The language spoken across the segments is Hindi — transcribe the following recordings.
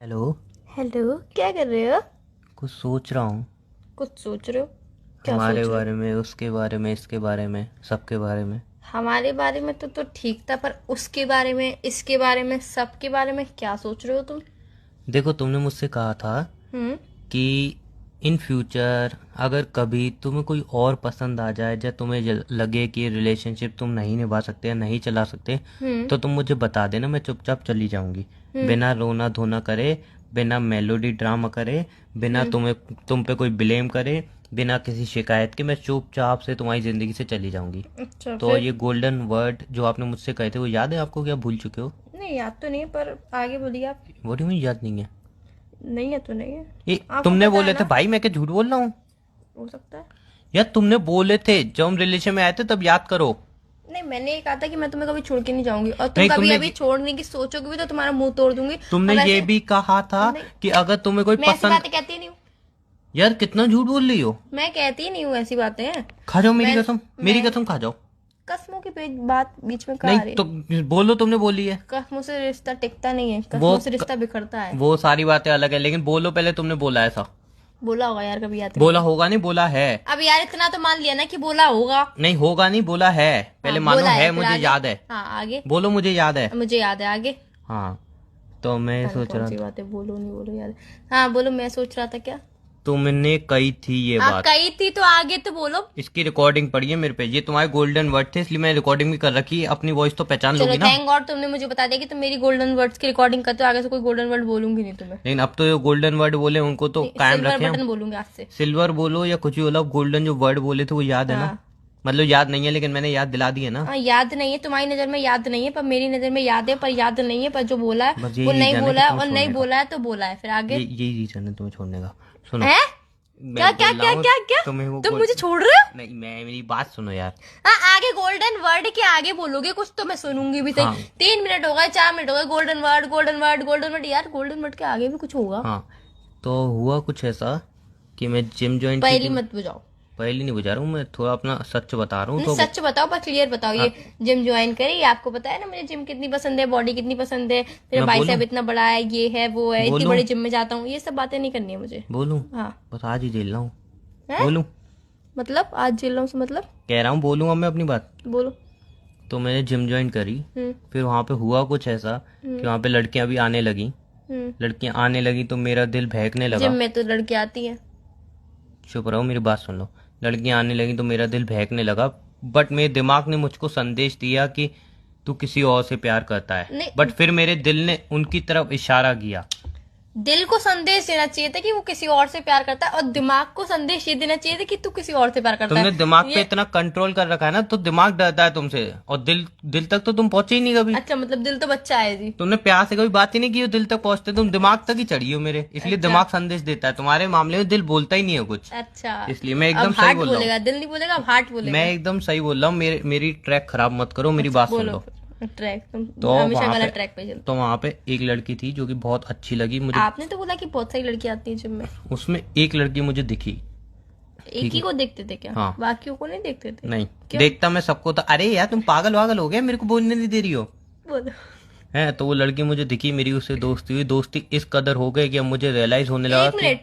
हेलो। हेलो, क्या कर रहे हो? कुछ सोच रहा हूँ। कुछ सोच रहे हो? क्या हमारे सोच रहे हो? बारे में, उसके बारे में, इसके बारे में, सबके बारे में। हमारे बारे में तो ठीक था, पर उसके बारे में, इसके बारे में, सबके बारे में क्या सोच रहे हो तुम? देखो, तुमने मुझसे कहा था हम्म। कि इन फ्यूचर अगर कभी तुम्हें कोई और पसंद आ जाए, या तुम्हें लगे कि रिलेशनशिप तुम नहीं निभा सकते या नहीं चला सकते, हम्म। तो तुम मुझे बता देना, मैं चुपचाप चली जाऊंगी। हम्म। बिना रोना धोना करे, बिना मेलोडी ड्रामा करे, बिना हम्म। तुम पे कोई ब्लेम करे, बिना किसी शिकायत के मैं चुपचाप से तुम्हारी ज़िंदगी से चली जाऊंगी। अच्छा, तो फिर? ये गोल्डन वर्ड जो आपने मुझसे कहे थे, वो याद है आपको? क्या भूल चुके हो? नहीं, याद तो नहीं है, पर आगे बोलिए आप। वो नहीं, मुझे याद नहीं है। नहीं है तो नहीं है। ये आपको तुमने पता है बोले थे ना। भाई, मैं क्या झूठ बोल रहा हूँ? हो सकता है। यार तुमने बोले थे जब हम रिलेशन में आए थे, तब याद करो। नहीं, मैंने ये कहा था कि मैं तुम्हें कभी छोड़ के नहीं जाऊंगी, और तुम नहीं, कभी अभी छोड़ने की सोचोगे भी तो तुम्हारा मुंह तोड़ दूंगी। तुमने और ये वैसे भी कहा था नहीं, कि अगर तुम्हें कोई मैं ऐसी पसंद। बातें कहती नहीं हूँ। यार कितना झूठ बोल रही हो। मैं कहती नहीं हूँ ऐसी बातें। खा जाओ मेरी मैं कसम, मेरी मैं कसम खा जाओ। कसमों की बात बीच में कहाँ नहीं आ रही तो है? बोलो, तुमने बोली है। कसमों से रिश्ता टिकता नहीं है, वो कसमों से रिश्ता बिखरता है। वो सारी बातें अलग है, लेकिन बोलो पहले, तुमने बोला ऐसा? बोला होगा यार, कभी याद नहीं बोला है? होगा नहीं, बोला है। अब यार इतना तो मान लिया ना कि बोला होगा। नहीं होगा नहीं, बोला है। हाँ, पहले मानो बोला है, है, फिर मुझे आगे? याद है। हाँ, आगे? बोलो मुझे याद है। मुझे याद है, आगे? हाँ, तो मैं पता नहीं सोच कौन रहा सी था। बात है, बोलो नहीं बोलो याद है। हाँ बोलो, मैं सोच रहा था क्या? तुमने कही थी ये हाँ, बात। कही थी तो आगे तो बोलो। इसकी रिकॉर्डिंग पड़ी है मेरे पे, ये तुम्हारे गोल्डन वर्ड थे, इसलिए मैंने रिकॉर्डिंग भी कर रखी है। अपनी वॉइस तो पहचान चलो, लोगी ना। थैंक गॉड तुमने मुझे बता दिया कि तुम मेरी गोल्डन वर्ड्स की रिकॉर्डिंग करते हो। आगे से कोई गोल्डन वर्ड बोलूंगी नहीं तुम्हें। लेकिन अब तो जो गोल्डन वर्ड बोले उनको तो कायम सिल्वर रखे हम। बटन बोलूंगी आज से। सिल्वर बोलो या कुछ भी बोलो, गोल्डन जो वर्ड बोले थे वो याद है ना? हाँ। मतलब याद नहीं है, लेकिन मैंने याद दिला दी है ना। हाँ, याद नहीं है, तुम्हारी नजर में याद नहीं है, पर मेरी नजर में याद है, पर याद नहीं है, पर जो बोला है बस वो यही नहीं रीजन है कि बोला है, तुम्हें और नहीं छोड़ने का। बोला है तो बोला है, फिर आगे? यही रीजन है तुम्हें छोड़ने का। सुनो, है? क्या मैं क्या बोल रहा क्या हूँ क्या क्या? तुम्हें वो तुम मुझे छोड़ रहे हो? नहीं, मैं मेरी बात सुनो यार। हाँ, आगे गोल्डन वर्ड के आगे बोलोगे कुछ तो मैं सुनूंगी भी सही। हाँ 3 मिनट हो गए, 4 मिनट हो गए, golden word golden word golden word, यार गोल्डन वर्ड के आगे भी कुछ होगा। हाँ, तो हुआ कुछ ऐसा कि मैं जिम ज्वाइन की पहली थी। मत बुझाओ। पहले नहीं बुझा रहा हूँ, मैं थोड़ा अपना सच बता रहा हूँ नहीं, तो। सच बताओ, पर क्लियर बताओ। ये हाँ, जिम ज्वाइन करी, ये आपको पता है ना मुझे जिम कितनी पसंद है, बॉडी कितनी पसंद है, मेरा मैं बोलूँ? बाइसेप इतना बड़ा है, ये है वो है, इतनी बोलूँ? बड़ी जिम में जाता हूँ, ये सब बातें नहीं करनी है मुझे। बोलूँ? हाँ। बस आज ही झेल रहा हूँ। है? बोलूँ? मतलब आज झेल रहा हूँ से मतलब? कह रहा हूँ, बोलूँगा मैं अपनी बात। बोलो। तो मैंने जिम ज्वाइन करी। हम्म। फिर वहाँ पे हुआ कुछ ऐसा कि वहाँ पे लड़कियाँ भी आने लगी। हम्म। लड़कियाँ आने लगी तो मेरा दिल बहकने जिम लगा। में तो लड़की आती है। चुप रहो, मेरी बात सुन लो। लड़कियाँ आने लगी तो मेरा दिल बहकने लगा। बट मेरे दिमाग ने मुझको संदेश दिया कि तू किसी और से प्यार करता है। नहीं, बट फिर मेरे दिल ने उनकी तरफ इशारा किया। दिल को संदेश देना चाहिए था कि वो किसी और से प्यार करता है, और दिमाग को संदेश ये देना चाहिए था कि तू किसी और से प्यार करता तुमने है। दिमाग पे ये इतना कंट्रोल कर रखा है ना, तो दिमाग डरता है तुमसे, और दिल दिल तक तो तुम पहुंचे ही नहीं कभी। अच्छा, मतलब दिल तो बच्चा है जी। तुमने प्यार से कभी बात ही नहीं की हो दिल तक पहुंचते, तुम दिमाग तक ही चढ़ी हो मेरे, इसलिए अच्छा। दिमाग संदेश देता है। तुम्हारे मामले में दिल बोलता ही नहीं है कुछ। अच्छा। इसलिए मैं एकदम अब सही हार्ट बोल रहा बोलेगा, हूँ। दिल नहीं बोलेगा, अब हार्ट बोलेगा। मैं एकदम सही बोल रहा हूँ, मेरी ट्रैक खराब मत करो, मेरी बात सुन बोलो लो। फिर। ट्रैक तुम तो हमेशा वहां गलत पे ट्रैक पे चलते तो वहां पे एक लड़की थी जो कि बहुत अच्छी लगी हो। मुझे। आपने तो बोला कि बहुत सारी लड़की आती है जिम में। उसमें एक लड़की मुझे दिखी। एक ठीक ही है। को देखते थे क्या? हाँ। बाकियों को नहीं देखते थे? नहीं, क्यों? देखता मैं सबको था। अरे यार तुम पागल वागल हो गया, मेरे को बोलने नहीं दे रही हो। बोलो। है तो वो लड़की मुझे दिखी, मेरी उससे दोस्ती हुई। दोस्ती इस कदर हो गई कि अब मुझे रियलाइज होने लगा एक कि। मिनट,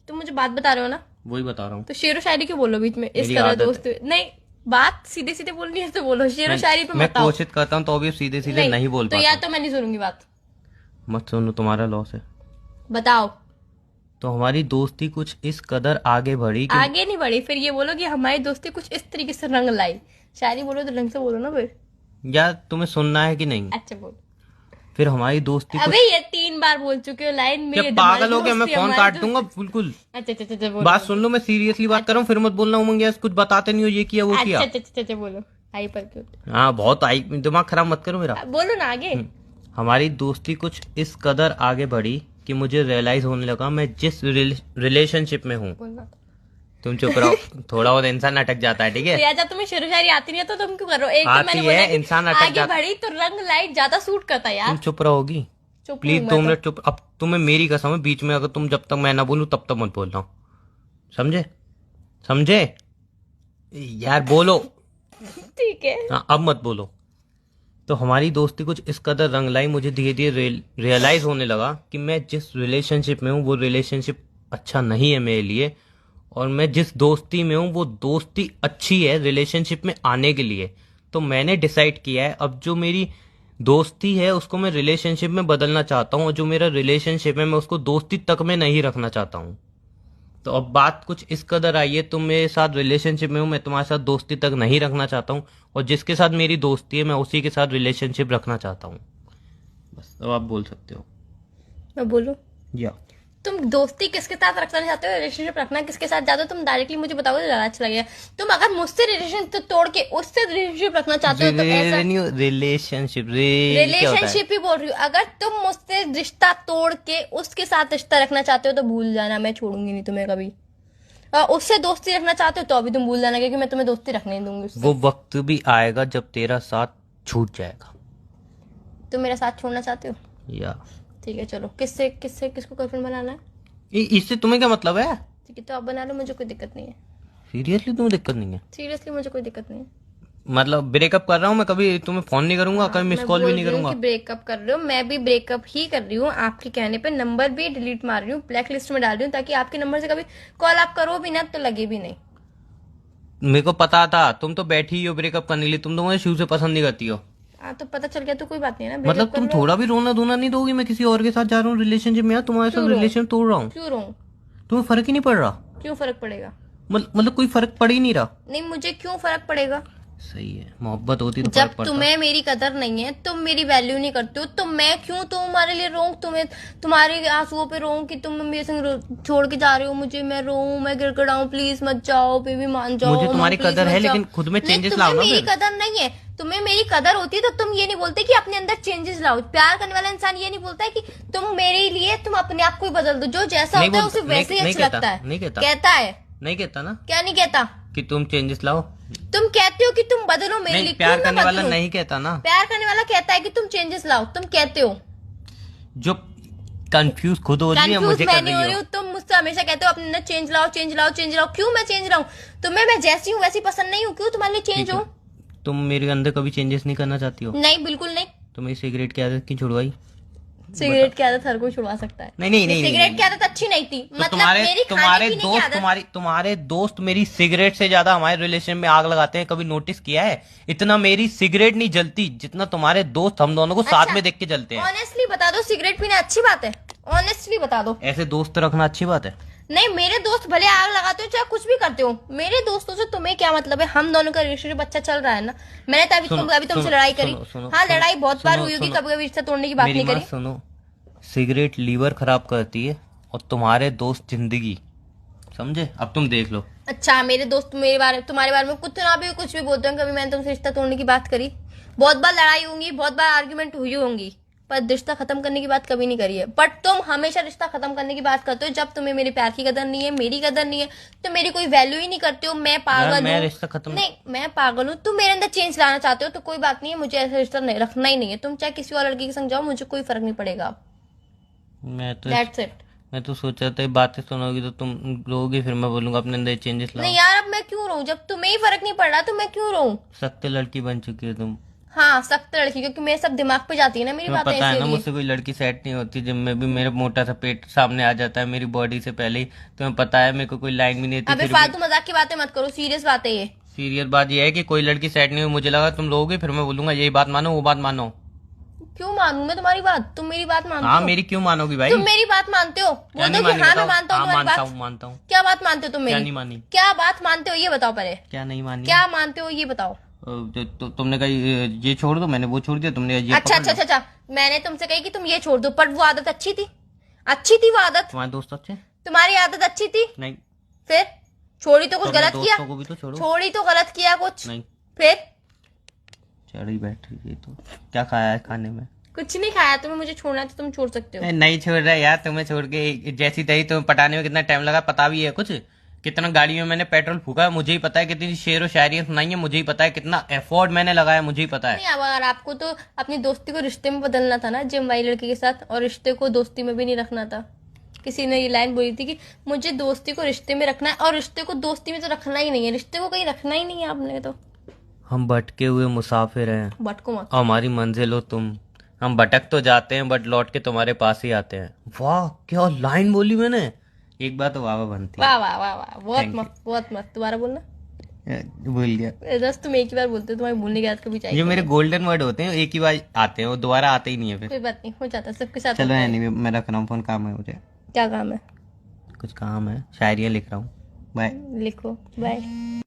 तुम मुझे बात बता रहे हो ना? वही बता रहा हूँ। तो शेरो शायरी क्यों बोलो बीच में? इस मेरी कदर आदत दोस्त नहीं, बात सीधे सीधे बोलनी है तो बोलो, शेरो शायरी पे मैं मत आओ। कोशिश करता हूँ तो अभी सीधे सीधे नहीं बोल तो पाता या हूँ। तो मैं नहीं सुनूंगी बात। मत सुनो, तुम्हारा लॉस है। बताओ। तो हमारी दोस्ती कुछ इस कदर आगे बढ़ी कि। आगे नहीं बढ़ी, फिर ये बोलो कि हमारी दोस्ती कुछ इस तरीके से रंग लाई। शायरी बोलो तो ढंग से बोलो ना फिर। यार तुम्हें सुनना है कि नहीं? अच्छा बोलो। फिर हमारी दोस्ती अबे कुछ। ये 3 बार बोल चुके हो लाइन में, क्या ये हमारी पागल हो गया? मैं दोस्ती, फोन हमारी काट दूंगा दोस्ती। बिल्कुल। अच्छा अच्छा अच्छा बोलो। बात सुन लो, मैं सीरियसली बात कर रहा हूँ, फिर मत बोलना उमंग यार कुछ बताते नहीं हो, ये किया वो अच्छा किया। अच्छा अच्छा अच्छा बोलो। आई पर क्यों? हाँ बहुत आई, दिमाग खराब मत करो मेरा। बोलो ना आगे। हमारी दोस्ती कुछ इस कदर आगे बढ़ी कि मुझे रियलाइज होने लगा मैं जिस रिलेशनशिप में हूँ। बोलना। तुम चुप रहो, थोड़ा बहुत इंसान अटक जाता है, ठीक तो है? यार जब तुम्हें शेरो शायरी आती नहीं है तो तुम क्यों कर रहे हो? एक तो आती मैंने है, बोला कि इंसान अटक आगे जाता। बढ़ी तो रंग लाइट ज्यादा सूट करता है तुम यार। चुप रहोगी? चुप हूँ प्लीज मैं 2 मिनट तो। चुप। अब तुम्हें मेरी कसम है, बीच में अगर तुम जब तक मैं ना बोलूं तब तक मत बोलना। समझे? समझे? यार बोलो। ठीक है। हाँ अब मत बोलो। तो हमारी दोस्ती कुछ इस कदर रंग लाई, मुझे धीरे धीरे रियलाइज होने लगा कि मैं जिस रिलेशनशिप में हूँ वो रिलेशनशिप अच्छा नहीं है मेरे लिए, और मैं जिस दोस्ती में हूँ वो दोस्ती अच्छी है रिलेशनशिप में आने के लिए। तो मैंने डिसाइड किया है अब जो मेरी दोस्ती है उसको मैं रिलेशनशिप में बदलना चाहता हूँ, और जो मेरा रिलेशनशिप है मैं उसको दोस्ती तक में नहीं रखना चाहता हूँ। तो अब बात कुछ इस कदर आई है, तुम मेरे साथ रिलेशनशिप में हो, मैं तुम्हारे साथ दोस्ती तक नहीं रखना चाहता हूँ, और जिसके साथ मेरी दोस्ती है मैं उसी के साथ रिलेशनशिप रखना चाहता हूँ। बस अब आप बोल सकते हो। मैं बोलूं? या तुम दोस्ती किसके साथ रखना चाहते हो, रिलेशनशिप रखना किसके साथ चाहते हो, तुम डायरेक्टली मुझे बताओ, ज्यादा अच्छा लगेगा। तुम अगर मुझसे रिलेशनशिप तोड़ के उससे रिलेशनशिप रखना चाहते हो तो ऐसा रिलेशनशिप रिलेशनशिप ही बोल रही हूँ। अगर तुम मुझसे रिश्ता तोड़ के उसके साथ रिश्ता रखना चाहते हो तो भूल जाना, मैं छोड़ूंगी नहीं तुम्हें कभी। और उससे दोस्ती रखना चाहते हो तो अभी तुम भूल जाना, क्योंकि मैं तुम्हें दोस्ती रखने नहीं दूंगी उससे। वो वक्त भी आएगा जब तेरा साथ छूट जाएगा। तुम मेरा साथ छोड़ना चाहते हो? या ठीक है, चलो किससे किससे किसको गर्लफ्रेंड बनाना है? इससे तुम्हें क्या मतलब है? ठीक है, तो आप बना लो, मुझे कोई दिक्कत नहीं है। सीरियसली तुम्हें दिक्कत नहीं है? सीरियसली मुझे कोई दिक्कत नहीं है। मतलब ब्रेकअप कर रहा हूँ मैं, कभी तुम्हें फोन नहीं करूंगा, कभी मिस मैं कॉल भी बोल नहीं रही हूँ करूंगा। कि ब्रेकअप कर रहे हो, मैं भी ब्रेकअप ही कर रही हूँ आपके कहने पे। नंबर भी डिलीट मार रही हूँ, ब्लैक लिस्ट में डाल रही हूँ, ताकि आपके नंबर से कभी कॉल आप करो भी ना तो लगे भी नहीं। मेरे को पता था तुम तो बैठी ही हो ब्रेकअप करने के लिए, तुम तो मुझे शुरू से पसंद नहीं करती हो। हाँ, तो पता चल गया तो कोई बात नहीं है ना, मतलब ब्रेकअप कर तुम लो। थोड़ा भी रोना धोना नहीं दोगी? मैं किसी और के साथ जा रहा हूँ रिलेशनशिप में, यार तुम्हारे साथ क्यों रो? रिलेशन तोड़ रहा हूँ, क्यों रहूं? तुम्हें फर्क ही नहीं पड़ रहा? क्यों फर्क पड़ेगा? मतलब कोई फर्क पड़ ही नहीं रहा? नहीं, मुझे क्यों फर्क पड़ेगा? सही है, मोहब्बत होती तो जब फर्क पड़ता। तुम्हें मेरी कदर नहीं है, तुम मेरी वैल्यू नहीं करते हो, तो मैं क्यों तुम्हारे लिए रोऊं, तुम्हें तुम्हारे आंसुओं पे रोऊं कि तुम मेरे संग छोड़ के जा रहे हो मुझे, मैं रोऊं, मैं गिड़गिड़ाऊं, प्लीज मत जाओ बेबी, मान जाओ। मुझे तुम्हारी please कदर मत है, जाओ। लेकिन खुद में नहीं, चेंजेस लाओ ना तुम्हें मेरी फिर। कदर नहीं है। तुम्हें मेरी कदर होती तो तुम ये नहीं बोलते कि अपने अंदर चेंजेस लाओ। प्यार करने वाला इंसान ये नहीं बोलता है कि तुम मेरे लिए तुम अपने आप को ही बदल दो, जो जैसा नहीं होता है बोलता, उसे वैसे ही नहीं अच्छा कहता, लगता है। नहीं कहता। कहता है। नहीं कहता ना क्या नहीं कहता? कि तुम चेंजेस लाओ। तुम कहते हो कि तुम बदलो मेरे लिए, नहीं, प्यार क्यों करने मैं वाला बदलूं? नहीं कहता ना। प्यार करने वाला कहता है कि तुम चेंजेस लाओ, तुम कहते हो। जो कंफ्यूज खुद हो रही है कंफ्यूज मुझे मैं कर नहीं हो रही रही हो। हूँ, तुम मुझसे हमेशा कहते हो अपने अंदर चेंज लाओ, चेंज लाओ, चेंज लाओ। क्यों मैं चेंज लाऊं? तुम्हें मैं जैसी हूँ वैसी पसंद नहीं हूँ, क्यों तुम्हारे लिए चेंज ठीक है, हूँ? तुम मेरे अंदर कभी चेंजेस नहीं करना चाहती हो? नहीं, बिल्कुल नहीं। तो मेरी सिगरेट की आदत की छुड़वाई? सिगरेट की आदत हर कोई छुड़वा सकता है। नहीं नहीं नहीं सिगरेट नहीं, की आदत अच्छी नहीं थी, तो मतलब तुम्हारे मेरी तुम्हारे खाने पीने की दोस्त आदत। तुम्हारे दोस्त मेरी सिगरेट से ज्यादा हमारे रिलेशन में आग लगाते हैं, कभी नोटिस किया है? इतना मेरी सिगरेट नहीं जलती जितना तुम्हारे दोस्त हम दोनों को साथ में देख के जलते हैं। ऑनेस्टली बता दो, सिगरेट पीना अच्छी बात है? ऑनेस्टली बता दो। ऐसे दोस्त रखना अच्छी बात है? नहीं, मेरे दोस्त भले आग लगाते हो चाहे कुछ भी करते हो, मेरे दोस्तों से तुम्हें क्या मतलब है? हम दोनों का रिलेशनशिप अच्छा चल रहा है ना। मैंने तभी तुमसे सुनो, लड़ाई करी। सुनो, सुनो, हाँ, सुनो, लड़ाई बहुत बार सुनो, हुई होगी, सुनो। कभी कभी रिश्ता तोड़ने की बात मेरी नहीं बात करी। सुनो, सिगरेट लीवर खराब करती है और तुम्हारे दोस्त जिंदगी, समझे? अब तुम देख लो। अच्छा, मेरे दोस्त तुम्हारे बारे में कुछ ना भी कुछ भी बोलते हैं, कभी मैंने तुमसे रिश्ता तोड़ने की बात करी? बहुत बार लड़ाई होंगी, बहुत बार आर्ग्यूमेंट हुई होंगी, पर रिश्ता खत्म करने की बात कभी नहीं करी है। बट तुम हमेशा रिश्ता खत्म करने की बात करते हो जब तुम्हें मेरे प्यार की कदर नहीं है, मेरी कदर नहीं है, तो मेरी कोई वैल्यू ही नहीं करते हो। मैं पागल मैं हूँ? रिश्ता खत्म नहीं, मैं पागल हूँ? तुम मेरे अंदर चेंज लाना चाहते हो तो कोई बात नहीं है, मुझे ऐसा रिश्ता नहीं रखना ही नहीं है। तुम चाहे किसी और लड़की के संग जाओ, मुझे कोई फर्क नहीं पड़ेगा। That's it। मैं तो सोचा था ये बातें सुनोगी तो तुम रोगी, फिर मैं बोलूंगा अपने अंदर चेंजेस लाओ। नहीं यार, अब मैं क्यों रहूं? जब तुम्हें ही फर्क नहीं पड़ रहा तो मैं क्यों रहूं? सख्त लड़की बन चुकी हो तुम। हाँ, सख्त लड़की, क्योंकि मेरे सब दिमाग पे जाती है ना मेरी तुम्हें बातें, पता है ना इसीलिए। मुझसे कोई लड़की सेट नहीं होती जब मैं भी, मेरा मोटा सा पेट सामने आ जाता है मेरी बॉडी से पहले ही। तुम्हें पता है मेरे को कोई लाइन भी नहीं आती। अबे फालतू मजाक की बातें मत करो, सीरियस बात है ये। सीरियस बात यह है कि कोई लड़की सेट नहीं हुई, मुझे लगा तुम लोगे, फिर मैं बोलूंगा यही बात मानो वो बात मानो। क्यों मानूं मैं तुम्हारी बात? तुम मेरी बात मानते हाँ, हो? मेरी क्यों मानोगी भाई? तुम मेरी बात मानते हो? क्या बोल नहीं दो कि मानी हाँ, मैं बताओ? मानता हूँ हाँ, तुम्हारी मानता बात। हूँ, मानता हूँ। क्या बात मानते हो तुम क्या मेरी? नहीं मानी? क्या बात मानते हो ये बताओ पहले। क्या नहीं मानी? क्या मानते हो ये बताओ। तुमने कहा ये छोड़ दो, मैंने वो छोड़ दिया, तुमने ये अच्छा पकड़ अच्छा लो। अच्छा अच्छा, मैंने तुमसे कही कि तुम ये छोड़ दो, पर वो आदत अच्छी थी? अच्छी थी वो आदत? तुम्हारे दोस्त अच्छे? तुम्हारी आदत अच्छी थी? नहीं। फिर छोड़ी तो कुछ अपने गलत किया? दोस्तों को भी तो छोड़ो। छोड़ी तो गलत किया कुछ? नहीं। फिर चढ़ी बैठ रही है तो क्या खाया है खाने में? कुछ नहीं खाया। तुम्हें मुझे छोड़ना है तो तुम छोड़ सकते हो। नहीं छोड़ रहा यार, तुम्हें छोड़ के जैसी तही तुम्हें पटाने में कितना टाइम लगा पता भी है कुछ? कितना गाड़ी में मैंने पेट्रोल फूका है मुझे ही पता है, कितनी शेर और शायरियां सुनाई है मुझे ही पता है, कितना एफर्ट मैंने लगाया मुझे ही पता है। नहीं, अब अगर आपको तो अपनी दोस्ती को रिश्ते में बदलना था ना, जिम वाली लड़की के साथ, और रिश्ते को दोस्ती में भी नहीं रखना था। किसी ने ये लाइन बोली थी कि मुझे दोस्ती को रिश्ते में रखना है, और रिश्ते को दोस्ती में तो रखना ही नहीं है। रिश्ते को कहीं रखना ही नहीं है आपने तो। हम भटके हुए मुसाफिर हैं, भटको मत। और हमारी मंजिल हो तुम। हम भटक तो जाते हैं बट लौट के तुम्हारे पास ही आते हैं। वाह क्या लाइन बोली मैंने। एक बार तो वाह वाह बनती है। वाह वाह वाह वाह, बहुत Thank you. मस्त बहुत मस्त। दोबारा बोलना। भूल गया। बस तुम एक ही बार बोलते हो, तुम्हारे भूलने की आदत कभी ये चाहिए। मेरे गोल्डन वर्ड होते हैं, एक ही बार आते हैं, वो दोबारा आते ही नहीं है फिर। कोई बात नहीं, हो जाता है सबके साथ चलो होता है। एनीवे मैं रख रहा हूँ फोन, काम है मुझे। क्या काम है? कुछ काम है, शायरियाँ लिख रहा हूँ। बाय। लिखो, बाय।